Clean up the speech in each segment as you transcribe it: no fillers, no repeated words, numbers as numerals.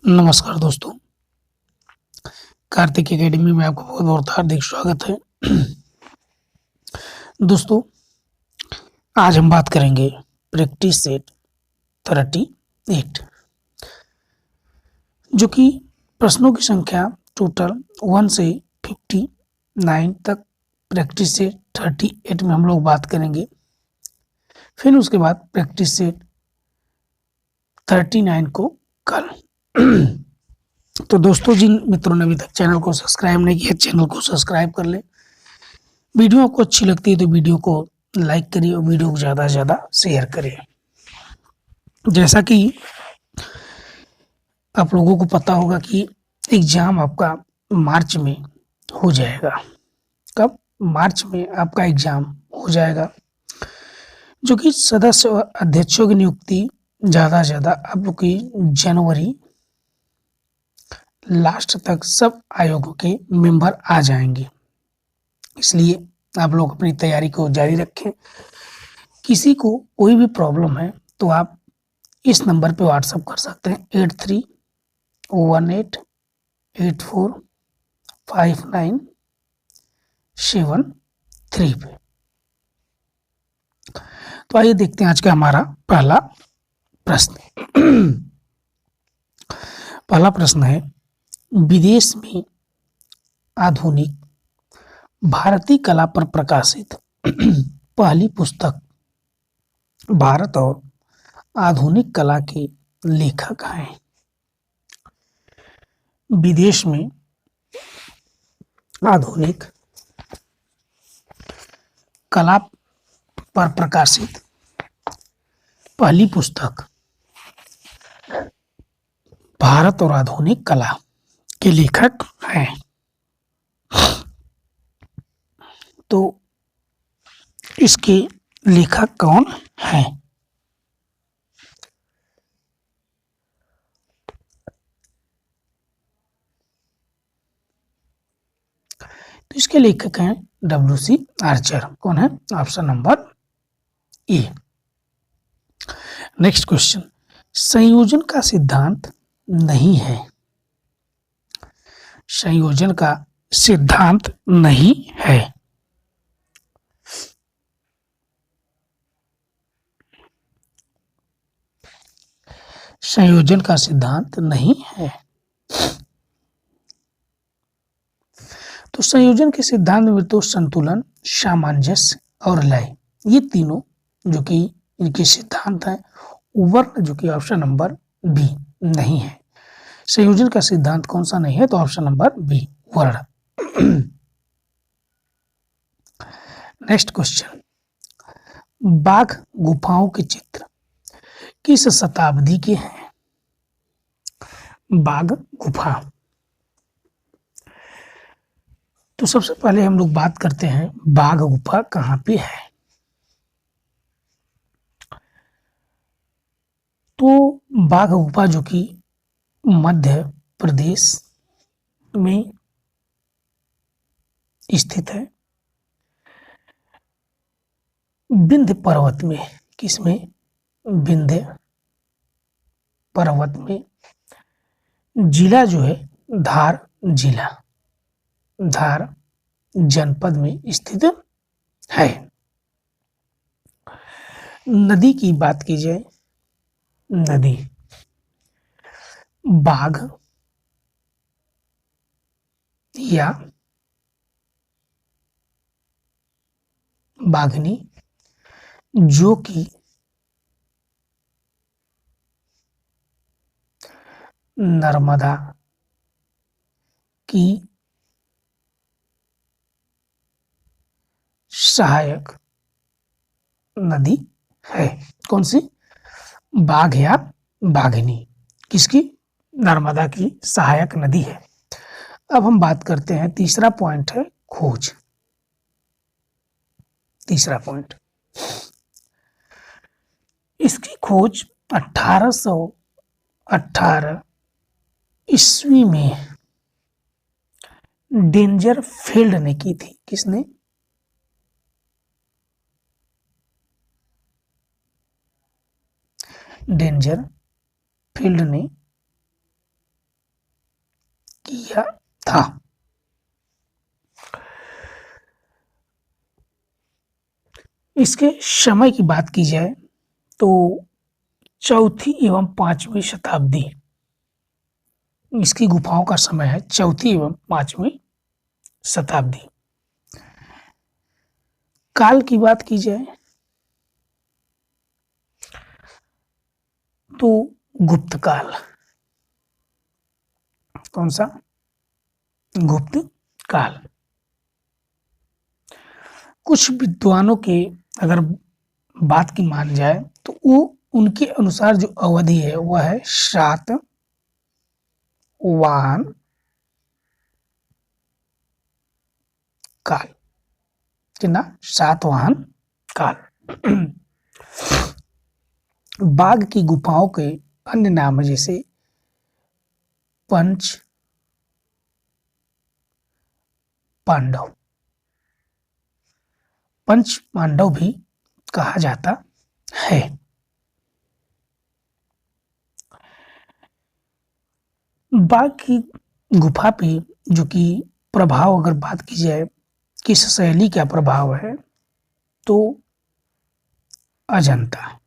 नमस्कार दोस्तों, कार्तिक एकेडमी में आपका बहुत-बहुत हार्दिक स्वागत है। दोस्तों, आज हम बात करेंगे प्रैक्टिस सेट 38 जो कि प्रश्नों की संख्या टोटल 1 से 59 तक प्रैक्टिस सेट 38 में हम लोग बात करेंगे। फिर उसके बाद प्रैक्टिस सेट 39 को कल। तो दोस्तों, जिन मित्रों ने अभी तक चैनल को सब्सक्राइब नहीं किया, चैनल को सब्सक्राइब कर लें। वीडियो आपको अच्छी लगती है तो वीडियो को लाइक करिए और वीडियो को ज़्यादा से ज़्यादा शेयर करिए। जैसा कि आप लोगों को पता होगा कि एग्ज़ाम आपका मार्च में हो जाएगा। कब? मार्च में आपका एग्ज़ाम हो जाएगा, जो कि सदस्य और अध्यक्षों की नियुक्ति ज़्यादा से ज़्यादा आप लोग की जनवरी लास्ट तक सब आयोगों के मेंबर आ जाएंगे। इसलिए आप लोग अपनी तैयारी को जारी रखें। किसी को कोई भी प्रॉब्लम है तो आप इस नंबर पे व्हाट्सएप कर सकते हैं 8318845973 पे। तो आइए देखते हैं आज का हमारा पहला प्रश्न। पहला प्रश्न है, विदेश में आधुनिक भारतीय कला पर प्रकाशित पहली पुस्तक भारत और आधुनिक कला के लेखक हैं। विदेश में आधुनिक कला पर प्रकाशित पहली पुस्तक भारत और आधुनिक कला के लेखक हैं। तो इसके लेखक कौन हैं? तो इसके लेखक हैं W.C. आर्चर। कौन है? Option number A. Next question, संयोजन का सिद्धांत नहीं है। संयोजन का सिद्धांत नहीं है। संयोजन का सिद्धांत नहीं है। तो संयोजन के सिद्धांत में तो संतुलन, सामंजस्य और लय, ये तीनों जो कि इनके सिद्धांत हैं, वर्ण जो कि ऑप्शन नंबर बी नहीं है। संयोजन का सिद्धांत कौन सा नहीं है? तो ऑप्शन नंबर बी, वर्ण। नेक्स्ट क्वेश्चन, बाघ गुफाओं के चित्र किस शताब्दी के हैं? बाघ गुफा। तो सबसे पहले हम लोग बात करते हैं बाघ गुफा कहाँ पे है। तो बाघ गुफा जो कि मध्य प्रदेश में स्थित है, विंध्य पर्वत में। किसमें? विंध्य पर्वत में। जिला जो है धार जिला, धार जनपद में स्थित है। नदी की बात की जाए, नदी बाघ या बाघनी, जो कि नर्मदा की सहायक नदी है। कौन सी? बाघ या बाघनी किसकी? नर्मदा की सहायक नदी है। अब हम बात करते हैं, तीसरा पॉइंट है खोज। तीसरा पॉइंट, इसकी खोज 1818 ईस्वी में डेंजर फील्ड ने की थी। किसने? डेंजर फील्ड ने किया था। इसके समय की बात की जाए तो चौथी एवं पांचवी शताब्दी इसकी गुफाओं का समय है, चौथी एवं पांचवी शताब्दी। काल की बात की जाए तो गुप्त काल। कौन सा? गुप्त काल। कुछ विद्वानों के अगर बात की मान जाए तो वो उनके अनुसार जो अवधि है वह है सातवाहन काल। कितना? सातवाहन काल। बाघ की गुफाओं के अन्य नाम है जैसे पंच पांडव, पंच पांडव भी कहा जाता है। बाघ की गुफा पे जो कि प्रभाव अगर बात की जाए किस शैली का प्रभाव है तो अजंता,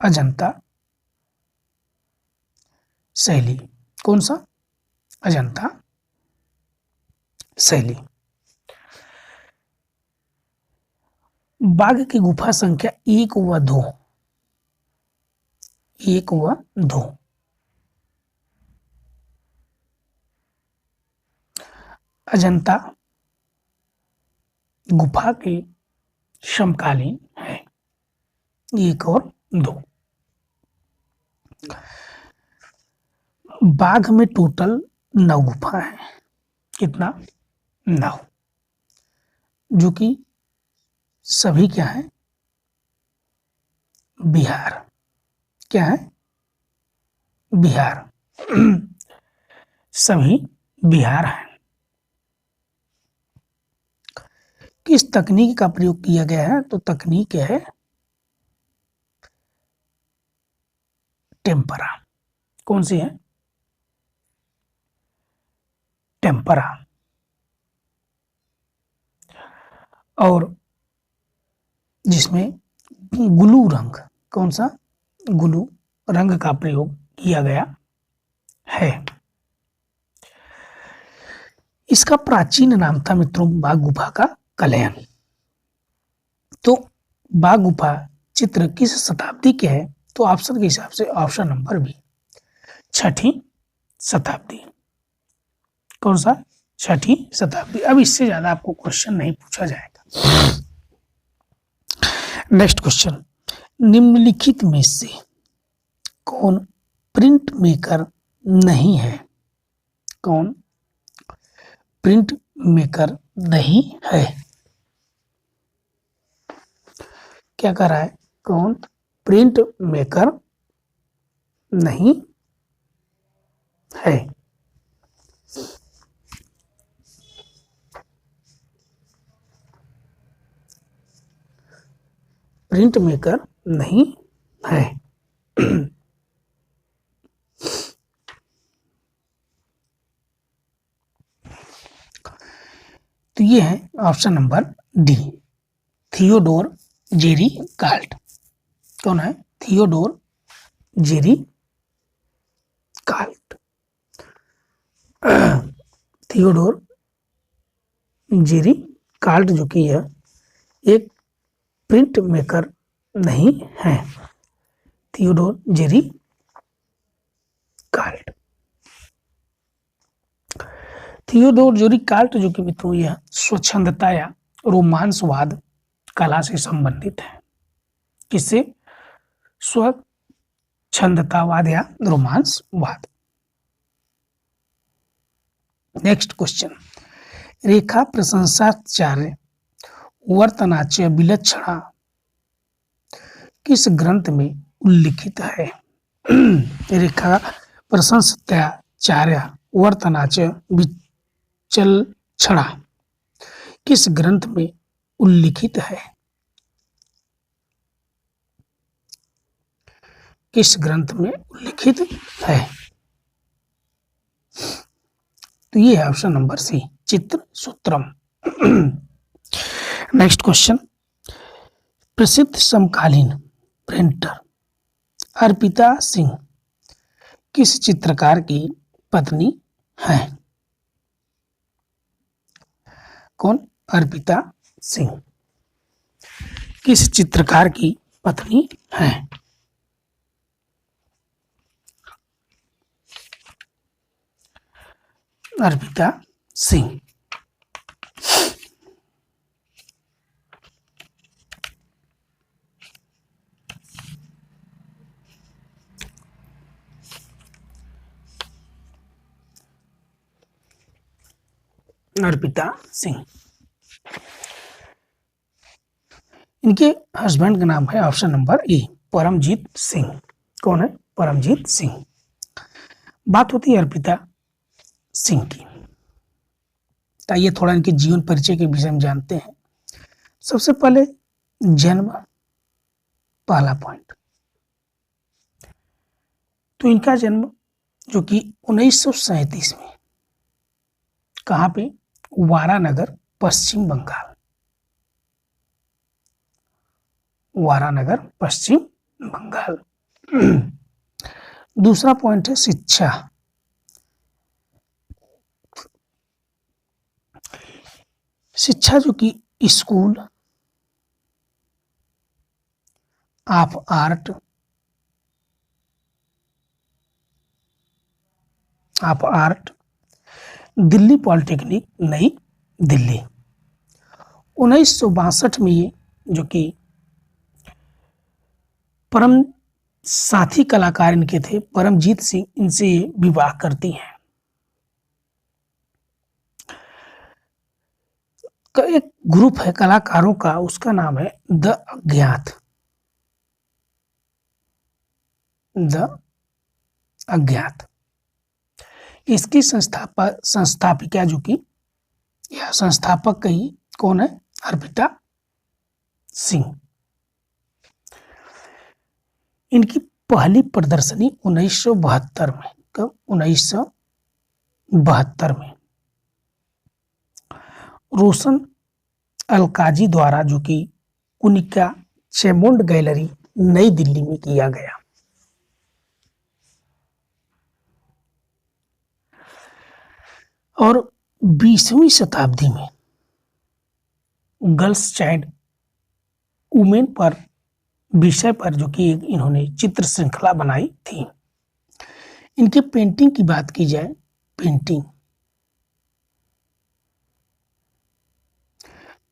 अजंता शैली। कौन सा? अजंता शैली। बाघ की गुफा संख्या 1 व 2, 1 व 2। अजंता गुफा के समकालीन है, 1 और 2। बाघ में टोटल 9 गुफा है। कितना? 9। जो कि सभी क्या है? बिहार। क्या है? बिहार। सभी बिहार है। किस तकनीक का प्रयोग किया गया है तो तकनीक है टेम्परा। कौन सी है? टेम्परा। और जिसमें ग्लू रंग, कौन सा? ग्लू रंग का प्रयोग किया गया है। इसका प्राचीन नाम था मित्रों बाघ गुफा का कलयन। तो बाघ गुफा चित्र किस शताब्दी के है तो ऑप्शन के हिसाब से ऑप्शन नंबर बी, छठी शताब्दी। कौन सा? छठी शताब्दी। अब इससे ज्यादा आपको क्वेश्चन नहीं पूछा जाएगा। नेक्स्ट क्वेश्चन, निम्नलिखित में से कौन प्रिंट मेकर नहीं है? कौन प्रिंट मेकर नहीं है? क्या कर रहा है? कौन प्रिंट मेकर नहीं है? प्रिंट मेकर नहीं है। तो ये है option number D, Theodore Jerry cart. कौन है? Theodore Jerry cart. Theodore Jerry cart जो कि है एक प्रिंट मेकर नहीं है। Theodore Jerry cart. Theodore Jerry cart जो कि मित्रों यह स्वच्छंदता या रोमांसवाद कला से संबंधित है। किससे? स्वच्छंदतावाद या रोमांसवाद। नेक्स्ट क्वेश्चन, रेखा प्रशंसाचार्य वर्तनाच्य विलक्षणा किस ग्रंथ में उल्लिखित है? रेखा प्रशंसाचार्य वर्तनाच्य विचक्षणा किस ग्रंथ में उल्लिखित है? किस ग्रंथ में उल्लिखित है? तो ये है option number C, Chitrasutram. Next question, प्रसिद्ध समकालीन प्रिंटर अर्पिता सिंह किस चित्रकार की पत्नी है? कौन? अर्पिता सिंह किस चित्रकार की पत्नी है? अर्पिता सिंह। अर्पिता सिंह। इनके हस्बैंड का नाम है option number A, Paramjit Singh. कौन है? परमजीत सिंह। बात होती है अर्पिता सिंह की, तो आइए थोड़ा इनके जीवन परिचय के विषय में जानते हैं। सबसे पहले जन्म, पहला पॉइंट, तो इनका जन्म जो कि 1937 में, कहाँ पे? वारानगर, पश्चिम बंगाल। वारानगर, पश्चिम बंगाल। दूसरा पॉइंट है शिक्षा। शिक्षा जो कि school of art, Delhi polytechnic, नई दिल्ली। 1962 में ये जो कि परम साथी कलाकार इनके थे परमजीत सिंह, इनसे ये विवाह करती हैं। एक ग्रुप है कलाकारों का, उसका नाम है द अज्ञात। द अज्ञात। इसकी संस्थापिका जो कि या संस्थापक कही कौन है? अर्पिता सिंह। इनकी पहली प्रदर्शनी 1972 में, कब? 1972 में रोशन अलकाजी द्वारा जो कि कुनिका चेमोंड गैलरी, नई दिल्ली में किया गया। और 20वीं शताब्दी में गर्ल्स चाइल्ड वुमेन पर विषय पर जो कि इन्होंने चित्र श्रृंखला बनाई थी। इनके पेंटिंग की बात की जाए, पेंटिंग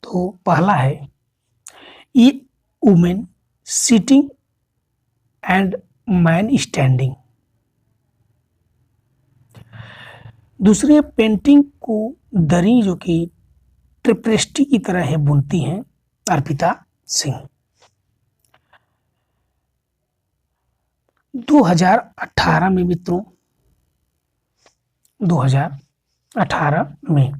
तो पहला है a women sitting and man standing. दूसरी है पेंटिंग को दरी जो कि ट्रिप्रेस्टी की तरह है बुनती हैं अर्पिता सिंह। 2018 में मित्रों, 2018 में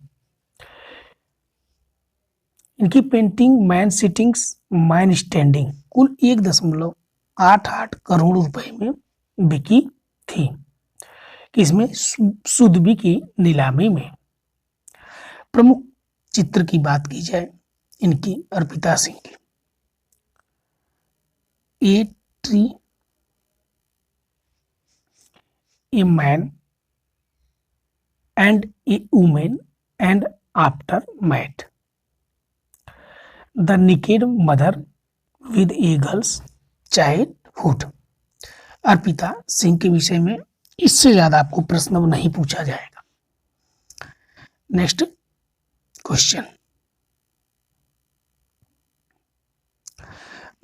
इनकी painting man sittings man standing कुल 1.88 करोड़ रुपए में बिकी थी। किसमें? सुदबी की नीलामी में। प्रमुख चित्र की बात की जाए इनकी अर्पिता सिंह की, a tree, a man and a women and aftermath, the naked mother with a girls childhood. Arpita Singh के विषय में इससे ज्यादा आपको प्रश्न नहीं पूछा जाएगा। नेक्स्ट क्वेश्चन,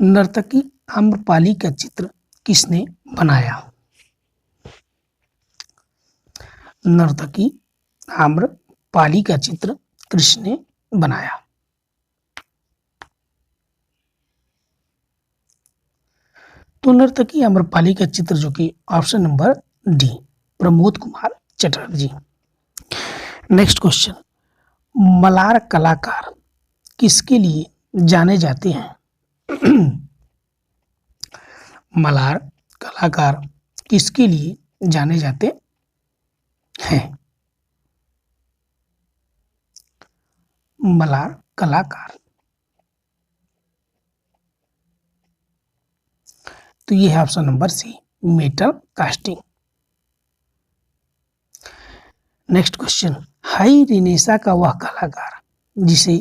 नर्तकी आम्रपाली का चित्र किसने बनाया? नर्तकी आम्रपाली का चित्र किसने बनाया? तो नर्तकी आम्रपाली का चित्र जो कि option number D, Pramod Kumar Chatterjee. Next question, मलार कलाकार किसके लिए जाने जाते हैं? मलार कलाकार किसके लिए जाने जाते हैं? मलार कलाकार। तो ये है option number C, metal casting. Next question, high renaissance का वह कलाकार जिसे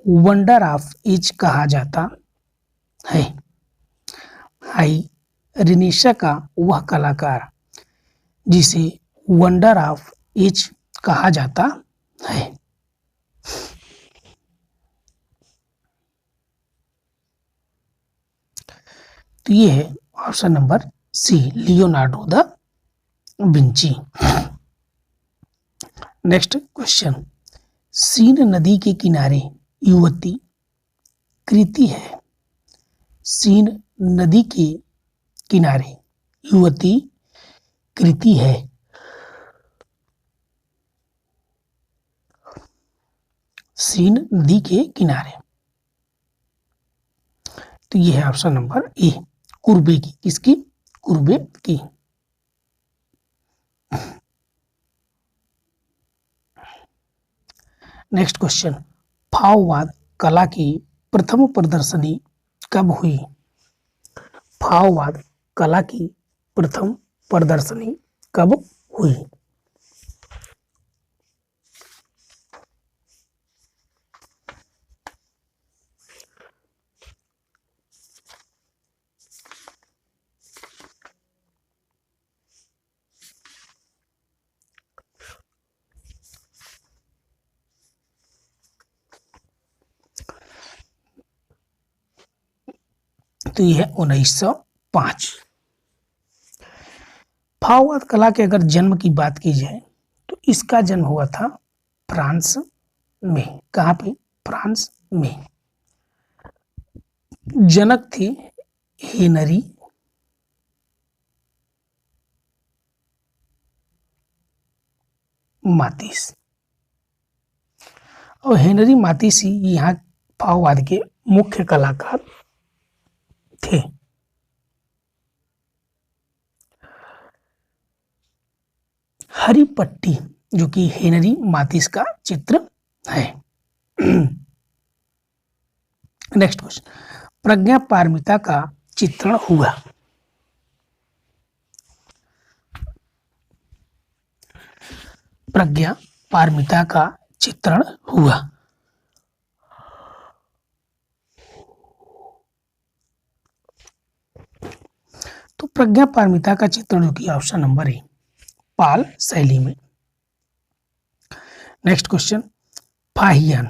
वंडर ऑफ एज कहा जाता है। हाई रिनेसा का वह कलाकार जिसे वंडर ऑफ एज कहा जाता है। तो ये है option number C, Leonardo da Vinci. Next question, Seine नदी के किनारे युवती कृति है। सीन नदी के किनारे युवती कृति है। सीन नदी के किनारे। तो ये है ऑप्शन नंबर ए, कुर्बे की। किसकी? कुर्बे की। नेक्स्ट क्वेश्चन, फाववाद कला की प्रथम प्रदर्शनी कब हुई? फाववाद कला की प्रथम प्रदर्शनी कब हुई? तो यह है 1905। फाववाद कला के अगर जन्म की बात की जाए तो इसका जन्म हुआ था फ्रांस में। कहाँ पे? फ्रांस में। जनक थे हेनरी मातिस, और हेनरी मातिस ही यहाँ फाववाद के मुख्य कलाकार थे। हरी पट्टी जो कि हेनरी मातिस का चित्र है। नेक्स्ट क्वेश्चन, प्रज्ञा पारमिता का चित्रण हुआ। प्रज्ञा पारमिता का चित्रण हुआ। तो प्रज्ञा पारमिता का चित्रण जो कि ऑप्शन नंबर ए, पाल शैली में। नेक्स्ट क्वेश्चन, फाहियान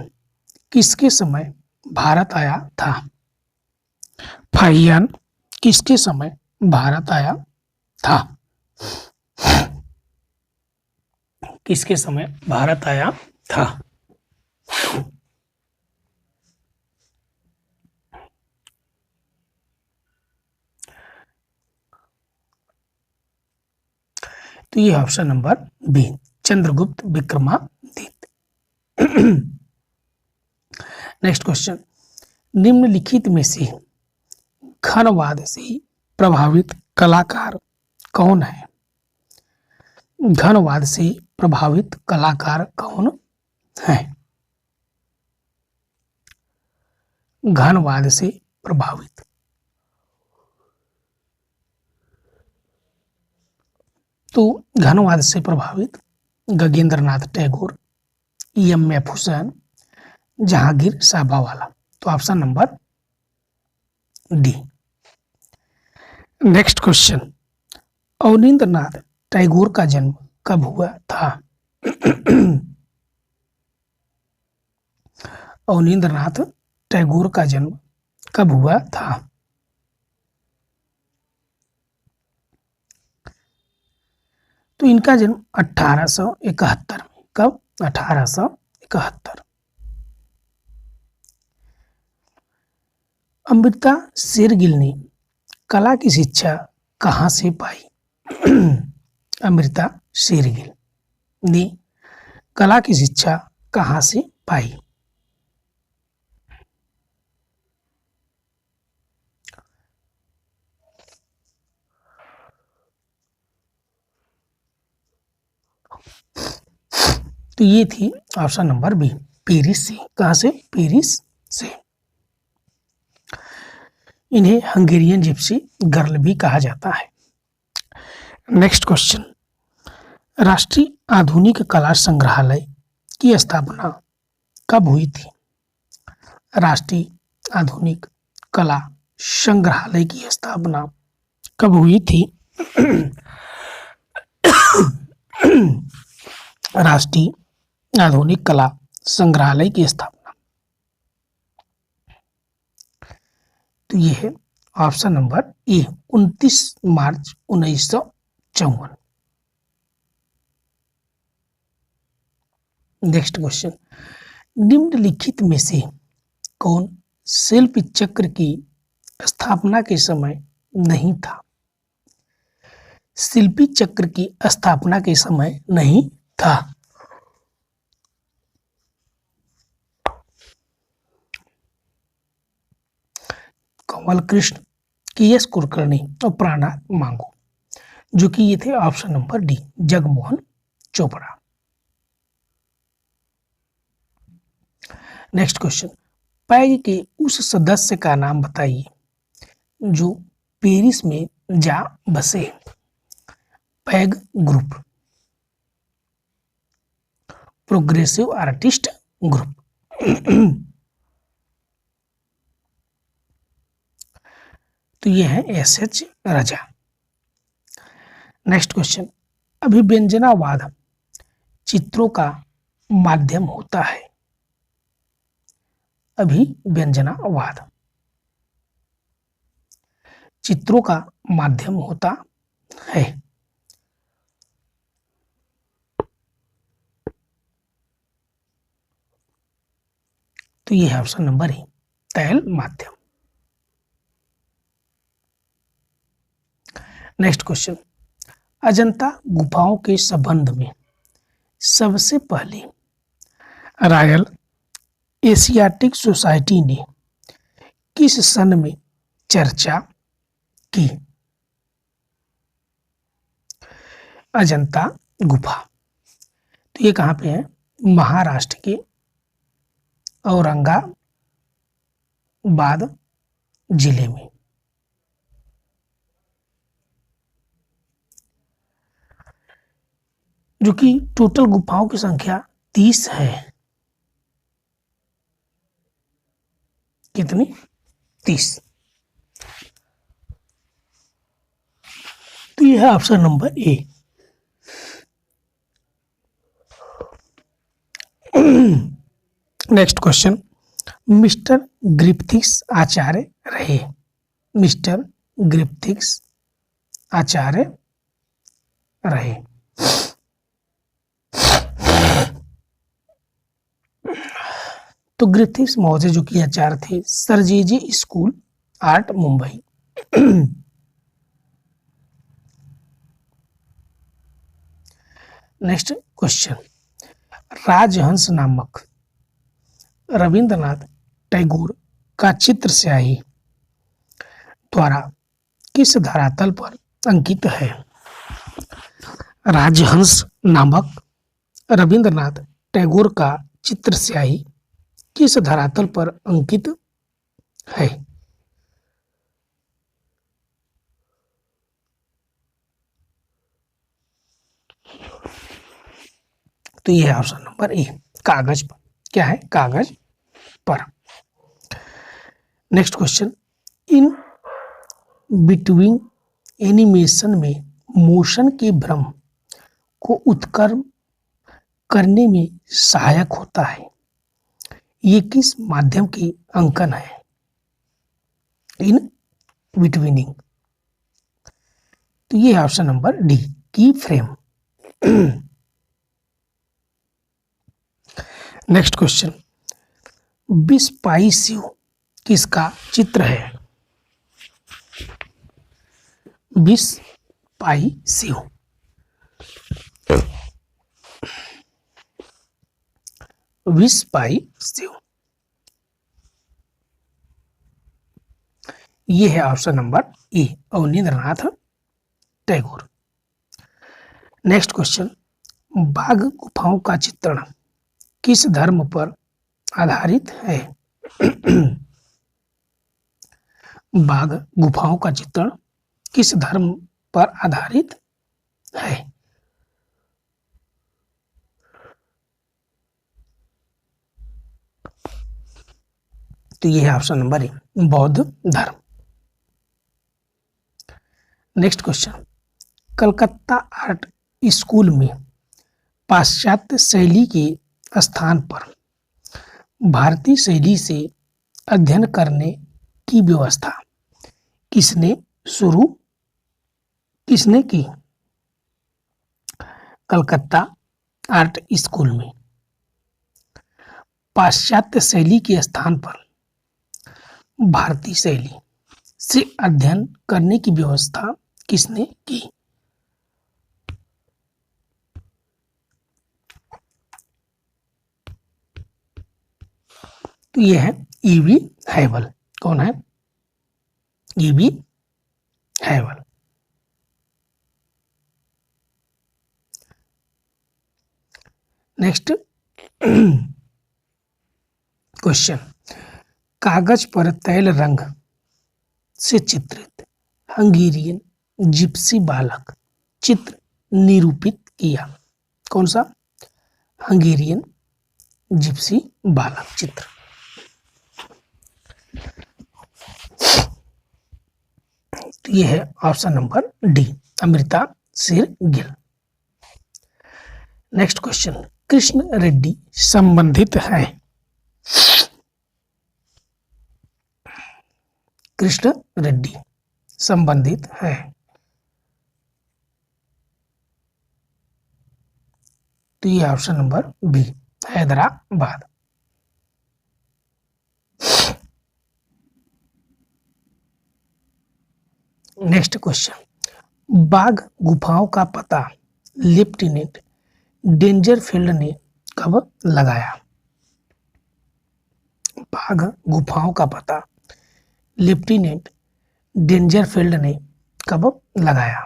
किसके समय भारत आया था? फाहियान किसके समय भारत आया था? किसके समय भारत आया था? तो ये option number B, Chandragupta Vikramaditya. Next question, निम्नलिखित में से घनवाद से प्रभावित कलाकार कौन है? घनवाद से प्रभावित कलाकार कौन है? घनवाद से प्रभावित। तो घनवाद से प्रभावित गगनेंद्रनाथ टैगोर, EMF हुसैन, जहांगीर साहबावाला। तो option number D. Next question, Abanindranath Tagore का जन्म कब हुआ था? अवनींद्रनाथ टैगोर का जन्म कब हुआ था? तो इनका जन्म 1871 में। कब? 1871। अमृता शेरगिल ने कला की शिक्षा कहाँ से पाई? अमृता शेरगिल ने कला की शिक्षा कहाँ से पाई? तो ये थी ऑप्शन नंबर बी, पेरिस से। कहां से? पेरिस से। इन्हें हंगेरियन जिप्सी गर्ल भी कहा जाता है। नेक्स्ट क्वेश्चन, राष्ट्रीय आधुनिक कला संग्रहालय की स्थापना कब हुई थी? राष्ट्रीय आधुनिक कला संग्रहालय की स्थापना कब हुई थी? राष्ट्रीय आधुनिक कला संग्रहालय की स्थापना, तो ये है ऑप्शन नंबर ए, 29 मार्च 1954। नेक्स्ट क्वेश्चन, निम्नलिखित में से कौन शिल्प चक्र की स्थापना के समय नहीं था? शिल्पी चक्र की स्थापना के समय नहीं था। कमल कृष्ण, के.एस. कुलकर्णी और प्राणनाथ मांगू, जो कि ये थे option number D, Jagmohan Chopra. Next question, peg के उस सदस्य का नाम बताइए जो पेरिस में जा बसे। Peg group, progressive artist group. तो ये है एस.एच. राजा। नेक्स्ट क्वेश्चन, अभिव्यंजनावाद चित्रों का माध्यम होता है। अभिव्यंजनावाद चित्रों का माध्यम होता है। तो ये है ऑप्शन नंबर ए, तैल माध्यम। नेक्स्ट क्वेश्चन, अजंता गुफाओं के संबंध में सबसे पहले रॉयल एशियाटिक सोसाइटी ने किस सन में चर्चा की? अजंता गुफा, तो ये कहाँ पे है? महाराष्ट्र के औरंगाबाद जिले में। जो कि टोटल गुफाओं की संख्या 30 है। कितनी? 30। तो यह है option number A. Next question, mister Griffiths आचार्य रहे। मिस्टर ग्रिफिथ्स आचार्य रहे। तो ग्रिफिथ्स महोदय जो कि आचार्य थे sir J school art Mumbai. Next question, Rajhans नामक रविंद्रनाथ टैगोर का चित्र स्याही द्वारा किस धरातल पर अंकित है? राजहंस नामक रविंद्रनाथ टैगोर का चित्र स्याही किस धरातल पर अंकित है? तो यह है ऑप्शन नंबर ए, कागज पर। क्या है? कागज पर। Next question, in between animation में मोशन के भ्रम को उत्क्रम करने में सहायक होता है। ये किस माध्यम की अंकन है? इन बिटवीनिंग, तो ये है ऑप्शन नंबर डी, की फ्रेम। नेक्स्ट क्वेश्चन, बिस्पाइसियो किसका चित्र है? बिस्पाइसियो, विस्पाइसियो, ये है ऑप्शन नंबर ए, अवनींद्रनाथ टैगोर। नेक्स्ट क्वेश्चन, बाघ गुफाओं का चित्रण किस धर्म पर आधारित है। बाघ गुफाओं का चित्रण किस धर्म पर आधारित है? तो यह है ऑप्शन नंबर ए, बौद्ध धर्म। Next question, Calcutta art school में पाश्चात्य शैली के स्थान पर भारतीय शैली से अध्ययन करने की व्यवस्था किसने शुरू किसने की? कलकत्ता आर्ट स्कूल में पाश्चात्य शैली के स्थान पर भारतीय शैली से अध्ययन करने की व्यवस्था किसने की? तो यह है ईवी हैवल। कौन है? ईवी हैवल। नेक्स्ट क्वेश्चन, कागज पर तैल रंग से चित्रित हंगेरियन जिप्सी बालक चित्र निरूपित किया। कौन सा? हंगेरियन जिप्सी बालक चित्र। तो यह है option number D, Amrita Shergil. Next question, Krishna Reddy संबंधित है। कृष्ण रेड्डी संबंधित है। तो ये option number B, Hyderabad. Next question, Bagh गुफाओं का पता लेफ्टिनेंट डेंजरफील्ड ने कब लगाया? बाघ गुफाओं का पता लेफ्टिनेंट डेंजरफील्ड ने कब लगाया?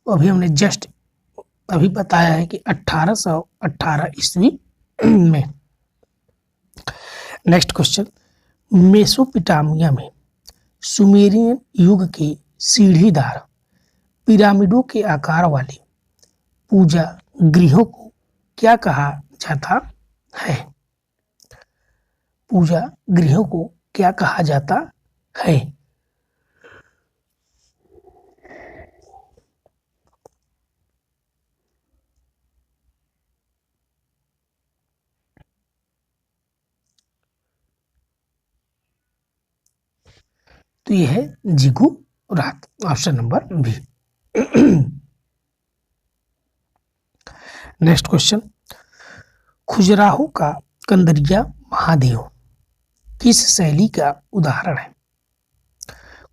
अभी हमने जस्ट अभी बताया है कि 1818 ईस्वी में। नेक्स्ट क्वेश्चन, मेसोपोटामिया में सुमेरियन युग के सीढ़ीदार पिरामिडों के आकार वाले पूजा गृहों को क्या कहा जाता है? पूजा गृहों को क्या कहा जाता है? तो यह है ziggurat, option number B. Next question, Khajuraho का कंदरिया महादेव किस शैली का उदाहरण है?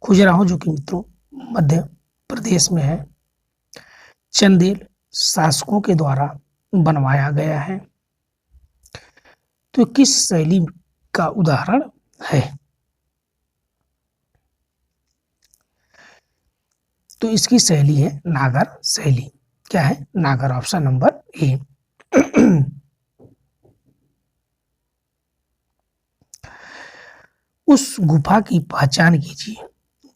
खजुराहो जो कि मित्रों मध्य प्रदेश में है, चंदेल शासकों के द्वारा बनवाया गया है। तो किस शैली का उदाहरण है? तो इसकी शैली है नागर शैली। क्या है? नागर, ऑप्शन नंबर ए। उस गुफा की पहचान कीजिए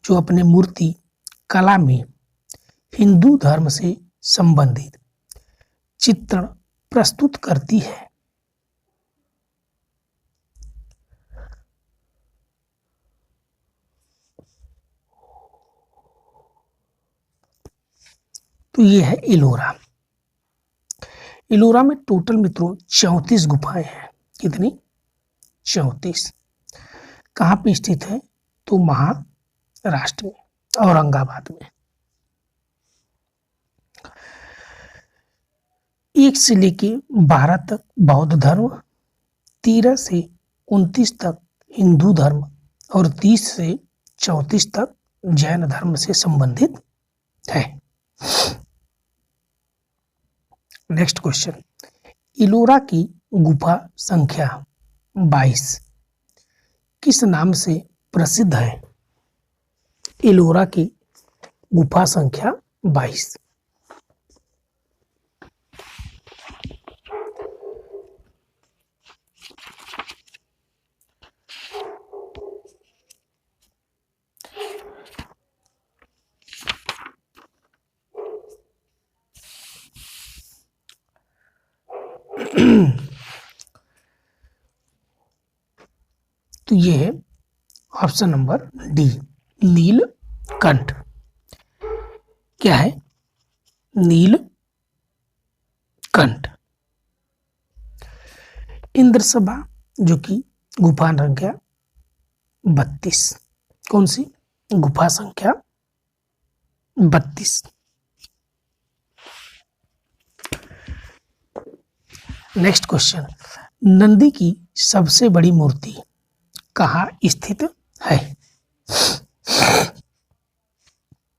जो अपने मूर्ति कला में हिंदू धर्म से संबंधित चित्रण प्रस्तुत करती है। तो ये है इलोरा। इलोरा में टोटल मित्रों 34 गुफाएं हैं। कितनी? 34। कहाँ पे स्थित है? तो महाराष्ट्र में, औरंगाबाद में। 1 से लेके 12 तक बौद्ध धर्म, 13 से 29 तक हिंदू धर्म और 30 से 34 तक जैन धर्म से संबंधित है। नेक्स्ट क्वेश्चन, इलोरा की गुफा संख्या 22 किस नाम से प्रसिद्ध है? इलोरा की गुफा संख्या 22। ये है ऑप्शन नंबर डी, नीलकंठ। क्या है? नीलकंठ। इंद्रसभा जो कि गुफा संख्या 32, कौन सी? गुफा संख्या 32। नेक्स्ट क्वेश्चन, नंदी की सबसे बड़ी मूर्ति कहाँ स्थित है?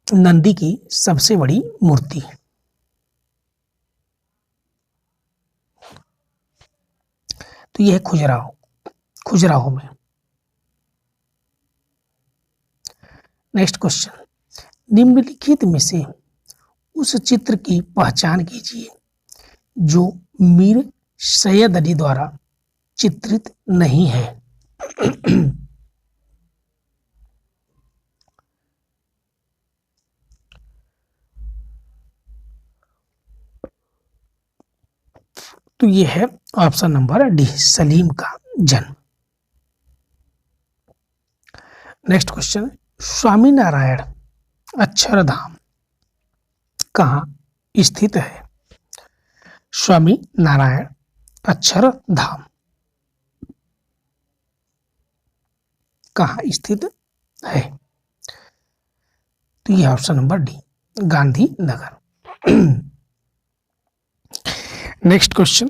नंदी की सबसे बड़ी मूर्ति, तो यह है खजुराहो में। नेक्स्ट क्वेश्चन, निम्नलिखित में से उस चित्र की पहचान कीजिए जो मीर सैयद अली द्वारा चित्रित नहीं है। तो ये है ऑप्शन नंबर डी, सलीम का जन्म। नेक्स्ट क्वेश्चन, स्वामीनारायण अक्षरधाम कहाँ स्थित है? स्वामी नारायण अक्षरधाम कहाँ स्थित है? तो यह option number D, Gandhinagar. Next question,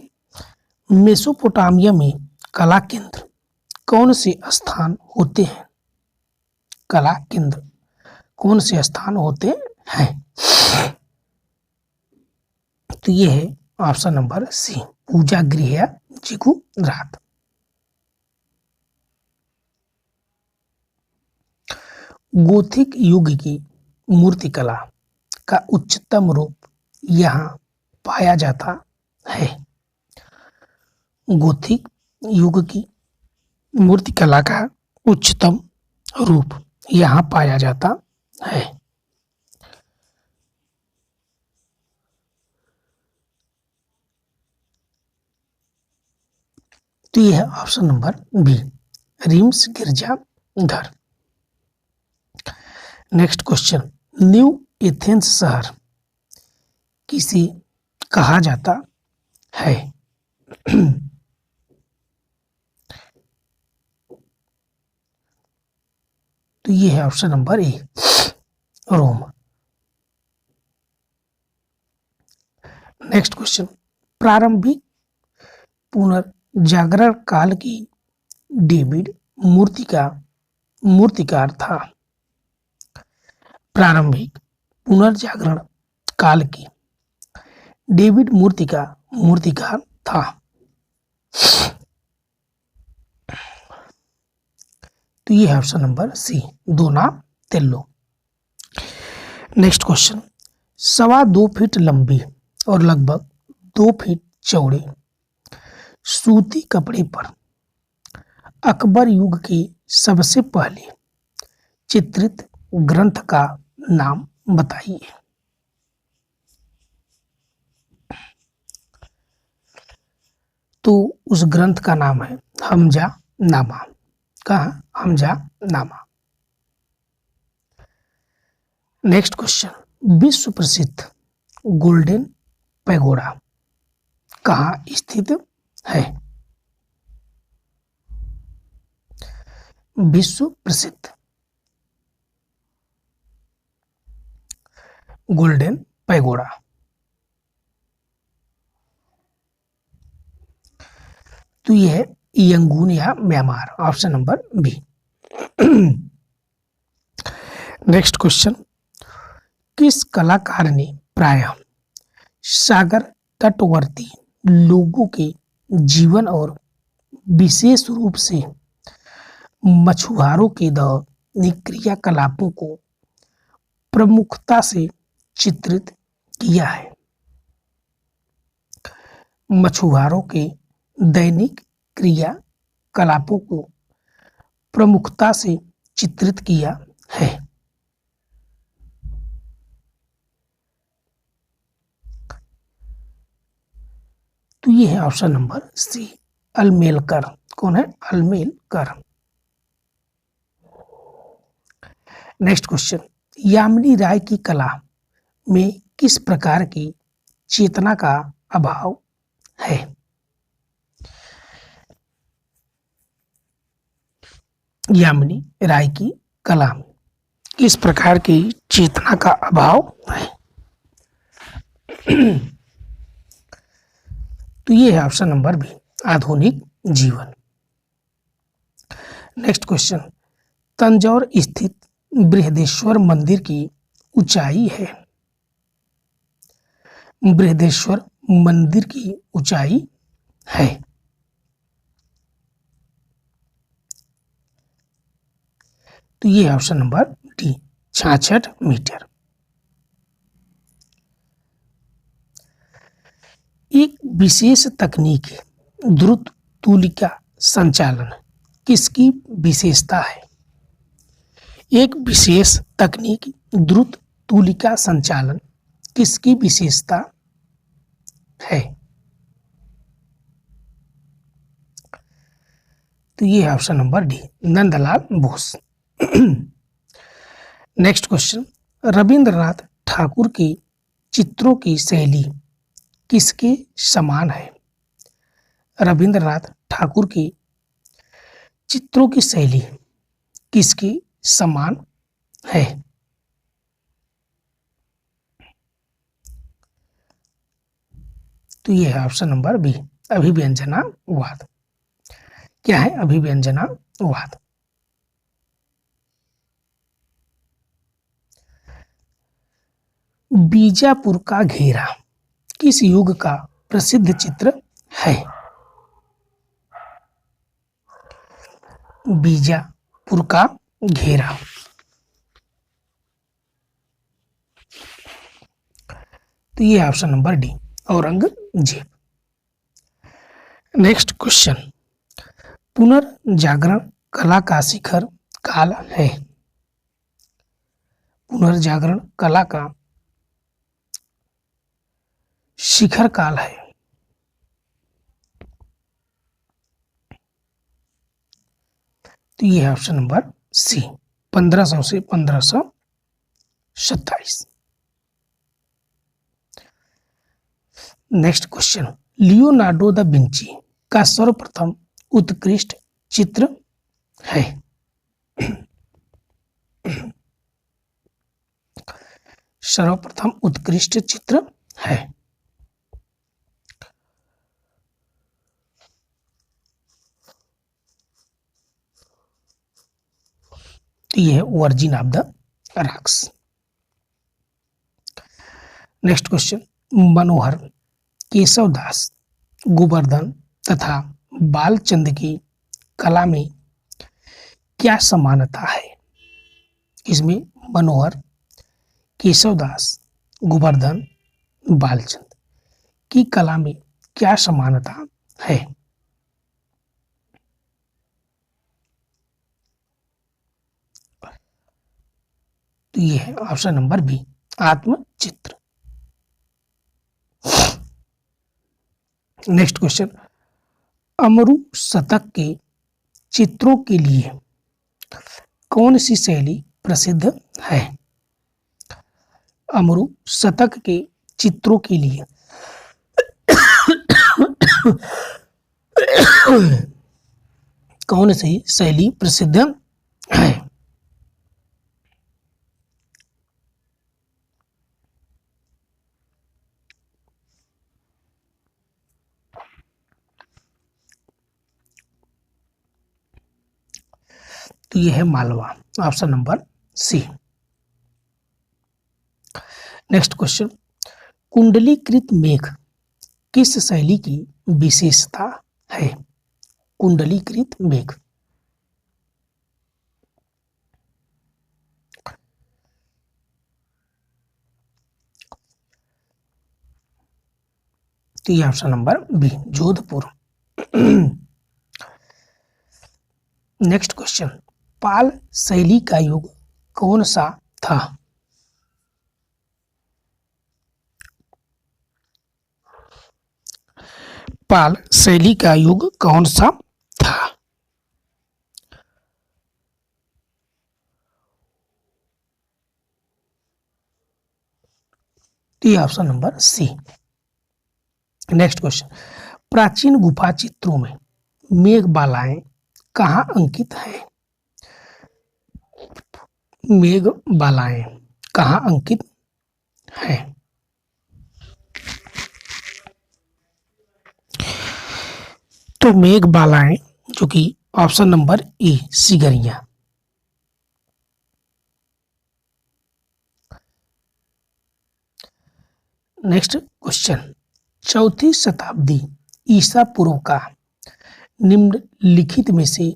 Mesopotamia में कला केंद्र कौन से स्थान होते हैं? कला केंद्र कौन से स्थान होते हैं? तो ये है ऑप्शन नंबर सी, पूजा गृह या जिगुरात। गोथिक युग की मूर्तिकला का उच्चतम रूप यहाँ पाया जाता है। गोथिक युग की मूर्तिकला का उच्चतम रूप यहाँ पाया जाता है। तो यह है ऑप्शन नंबर बी, रिम्स गिरजाघर। नेक्स्ट क्वेश्चन, न्यू एथेंस शहर किसे कहा जाता है? तो ये है option number A, Rome. Next question, प्रारंभिक पुनर्जागरण काल की डेविड मूर्तिकार था। प्रारंभिक पुनर्जागरण काल की डेविड मूर्तिकार था। तो ये है option number C, Donatello. Next question, 2.25 feet लंबी और लगभग 2 फीट चौड़े सूती कपड़े पर अकबर युग के सबसे पहले चित्रित ग्रंथ का नाम बताइए। तो उस ग्रंथ का नाम है हमजा नामा। कहा? हमजा नामा। नेक्स्ट क्वेश्चन, विश्व प्रसिद्ध गोल्डन पैगोडा कहाँ स्थित है? विश्व प्रसिद्ध गोल्डन पैगोडा, तो यह है यंगून या Myanmar, option number B. Next question, किस कलाकार ने प्रायः सागर तटवर्ती लोगों के जीवन और विशेष रूप से मछुआरों के दैनिक क्रियाकलापों को प्रमुखता से चित्रित किया है? मछुआरों के दैनिक क्रियाकलापों को प्रमुखता से चित्रित किया है। तो ये है ऑप्शन नंबर सी, अलमेलकर। कौन है? अलमेलकर। नेक्स्ट क्वेश्चन, यामिनी राय की कला में किस प्रकार की चेतना का अभाव है? यामिनी राय की कला में किस प्रकार की चेतना का अभाव है? तो ये है ऑप्शन नंबर बी, आधुनिक जीवन। नेक्स्ट क्वेश्चन, तंजौर स्थित बृहदेश्वर मंदिर की ऊंचाई है? बृहदेश्वर मंदिर की ऊंचाई है? तो ये ऑप्शन नंबर डी, 66 मीटर। एक विशेष तकनीक द्रुत तुलिका संचालन किसकी विशेषता है? एक विशेष तकनीक द्रुत तुलिका संचालन किसकी विशेषता है? तो ये है option number D, Nandlal Bose. Next question, Rabindranath Thakur की चित्रों की शैली किसके समान है? रविंद्रनाथ ठाकुर की चित्रों की शैली किसके समान है? तो यह है ऑप्शन नंबर बी, अभिव्यंजनावाद। क्या है? अभिव्यंजनावाद। बीजापुर का घेरा किस युग का प्रसिद्ध चित्र है? बीजापुर का घेरा, तो ये option number D, Aurangzeb. Next question, पुनर्जागरण कला का शिखर काल है? पुनर्जागरण कला का शिखर काल है? तो ये है ऑप्शन नंबर सी, 1500 से 1527। Next question, Leonardo da Vinci का सर्वप्रथम उत्कृष्ट चित्र है? सर्वप्रथम उत्कृष्ट चित्र है? तो यह है virgin of the rocks. Next question, Manohar, Keshavdas, Govardhan तथा बालचंद की कला में क्या समानता है? इसमें मनोहर, केशवदास, गोवर्धन, बालचंद की कला में क्या समानता है? तो ये है ऑप्शन नंबर बी, आत्मचित्र। नेक्स्ट क्वेश्चन, अमरु शतक के चित्रों के लिए कौन सी शैली प्रसिद्ध है? अमरु शतक के चित्रों के लिए कौन सी शैली प्रसिद्ध है? तो यह है Malwa, option number C. Next question, कुंडलीकृत मेघ किस शैली की विशेषता है? कुंडलीकृत मेघ, तो ये option number B, Jodhpur. Next question, Pala शैली का युग कौन सा था? पाल शैली का युग कौन सा था? तो ये option number C. Next question, प्राचीन गुफा चित्रों में मेघबालाएं कहाँ अंकित हैं? मेघबालाएं कहाँ अंकित हैं? तो मेघबालाएं जो कि option number A Sigiriya. Next question, चौथी शताब्दी ईसा पूर्व का निम्नलिखित में से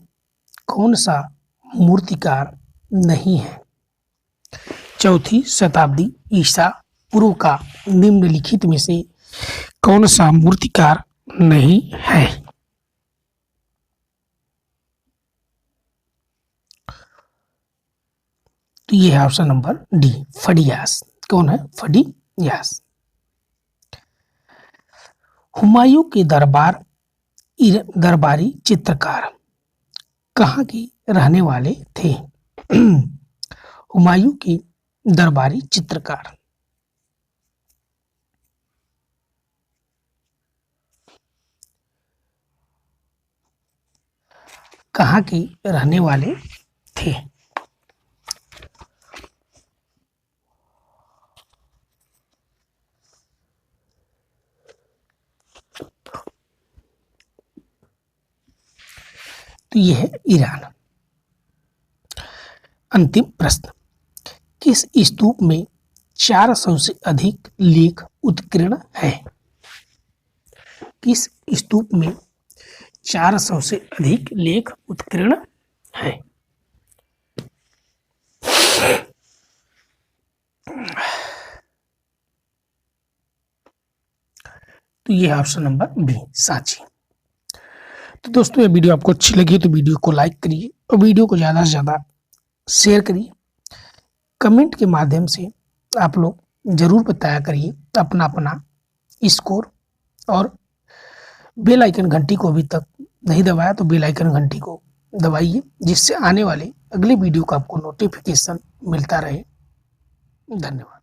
कौन सा मूर्तिकार नहीं है? चौथी शताब्दी ईसा पूर्व का निम्नलिखित में से कौन सा मूर्तिकार नहीं है? तो ये है ऑप्शन नंबर डी, फडियास। कौन है? फडियास। हुमायूं के दरबारी चित्रकार कहाँ के रहने वाले थे? हुमायूं के दरबारी चित्रकार कहाँ के रहने वाले थे? तो यह है ईरान। अंतिम प्रश्न, किस स्तूप में 400 से अधिक लेख उत्कीर्ण है? किस स्तूप में 400 से अधिक लेख उत्कीर्ण है? तो यह है ऑप्शन नंबर बी, सांची। तो दोस्तों ये वीडियो आपको अच्छी लगी तो वीडियो को लाइक करिए और वीडियो को ज़्यादा से ज़्यादा शेयर करिए। कमेंट के माध्यम से आप लोग ज़रूर बताया करिए अपना अपना स्कोर, और बेल आइकन घंटी को अभी तक नहीं दबाया तो बेल आइकन घंटी को दबाइए, जिससे आने वाले अगले वीडियो का आपको नोटिफिकेशन मिलता रहे। धन्यवाद।